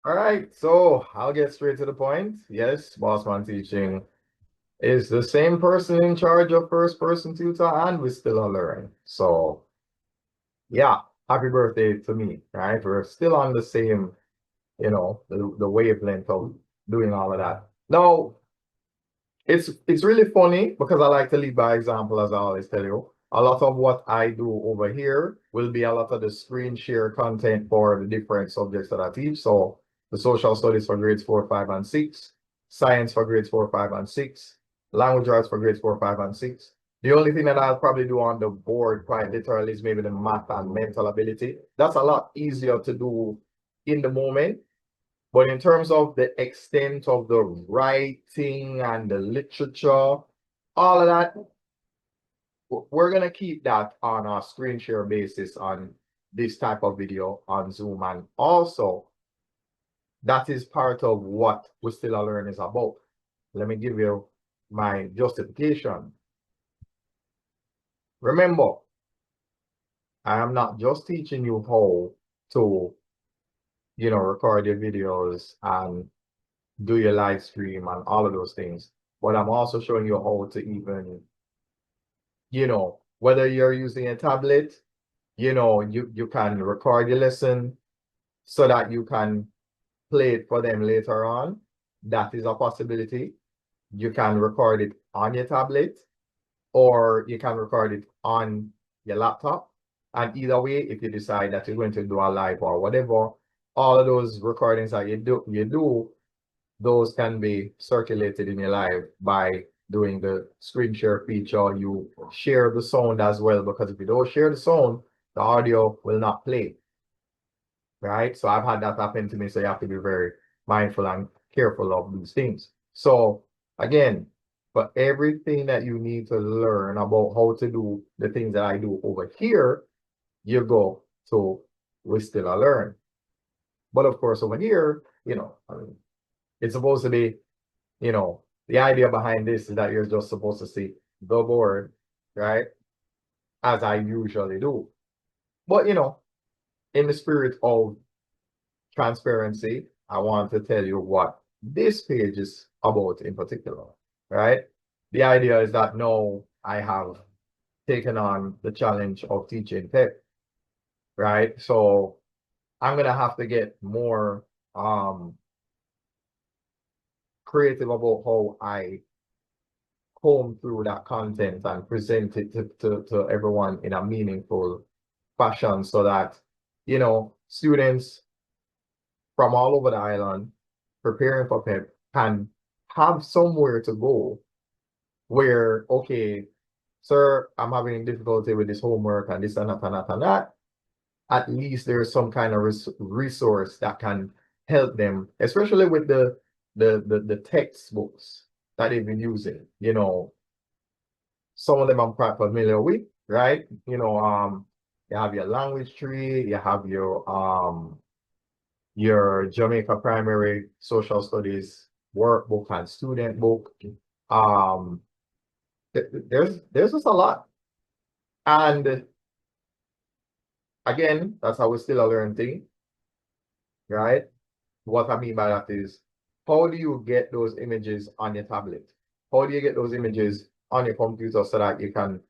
All right, so I'll get straight to the point. Yes, Bossman Teaching is the same person in charge of first person tutor, and we still are learning. So yeah, happy birthday to me, right? We're still on the same, the wavelength of doing all of that. Now, it's really funny because I like to lead by example, as I always tell you. A lot of what I do over here will be a lot of the screen share content for the different subjects that I teach. So the social studies for grades 4, 5, and 6, science for grades 4, 5, and 6, language arts for grades 4, 5, and 6. The only thing that I'll probably do on the board quite literally is maybe the math and mental ability. That's a lot easier to do in the moment, but in terms of the extent of the writing and the literature, all of that, we're going to keep that on a screen share basis on this type of video on Zoom. And also, that is part of what We Still Are Learning is about. Let me give you my justification. Remember, I am not just teaching you how to, record your videos and do your live stream and all of those things, but I'm also showing you how to even whether you're using a tablet, you can record your lesson so that you can play it for them later on. That is a possibility. You can record it on your tablet or you can record it on your laptop. And either way, if you decide that you're going to do a live or whatever, all of those recordings that you do, those can be circulated in your live by doing the screen share feature. You share the sound as well, because if you don't share the sound, the audio will not play, right? So I've had that happen to me. So you have to be very mindful and careful of these things. So again, for everything that you need to learn about how to do the things that I do over here, you go to We Still Are Learn. But of course, over here, I mean, it's supposed to be, the idea behind this is that you're just supposed to see the board, right? As I usually do. But, in the spirit of transparency, I want to tell you what this page is about in particular, right? The idea is that now I have taken on the challenge of teaching PEP, right? So I'm going to have to get more creative about how I comb through that content and present it to everyone in a meaningful fashion so that, students from all over the island preparing for PEP can have somewhere to go where, okay, sir, I'm having difficulty with this homework and this and that and that and that. At least there's some kind of resource that can help them, especially with the textbooks that they've been using. Some of them I'm quite familiar with, right? You have your language tree, you have your Jamaica primary social studies workbook and student book. Um, there's just a lot. And again, that's how we still a learn thing, right? What I mean by that is, how do you get those images on your tablet? How do you get those images on your computer so that you can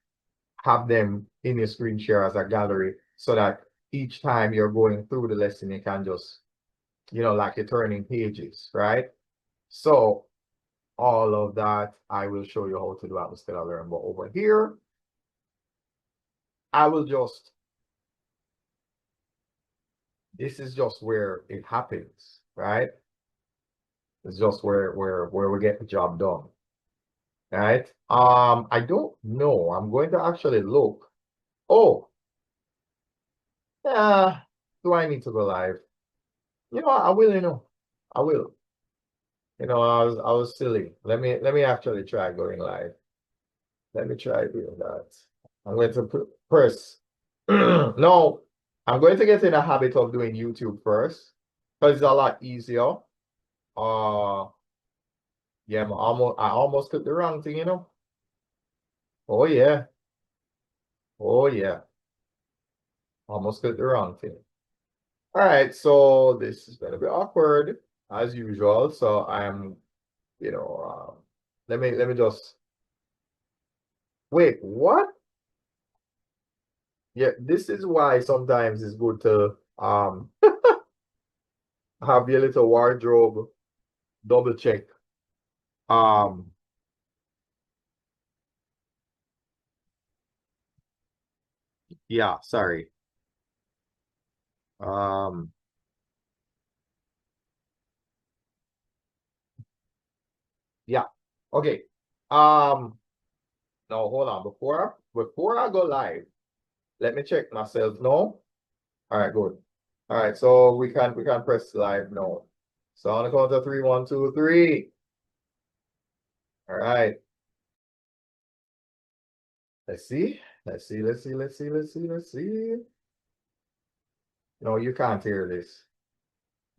have them in your screen share as a gallery so that each time you're going through the lesson, you can just, like you're turning pages, right? So all of that, I will show you how to do at the Still Learn. But over here, I will just, this is just where it happens, right? It's just where we get the job done, right? I don't know. I'm going to actually look. Oh, yeah. Do I need to go live? I will, I will. I was silly. Let me actually try going live. Let me try doing that. I'm going to press. No, I'm going to get in a habit of doing YouTube first because it's a lot easier. Uh, yeah, I almost clicked the wrong thing. Oh yeah, oh yeah, almost clicked the wrong thing. All right, so this is gonna be awkward as usual. So I'm, let me just wait. What? Yeah, this is why sometimes it's good to have your little wardrobe double check. Um, yeah, sorry. Um, yeah. Okay. Now hold on. Before I go live, let me check myself. No? All right, good. All right, so we can press live now. So on the count of three, 1, 2, 3. All right. Let's see. Let's see. No, you can't hear this.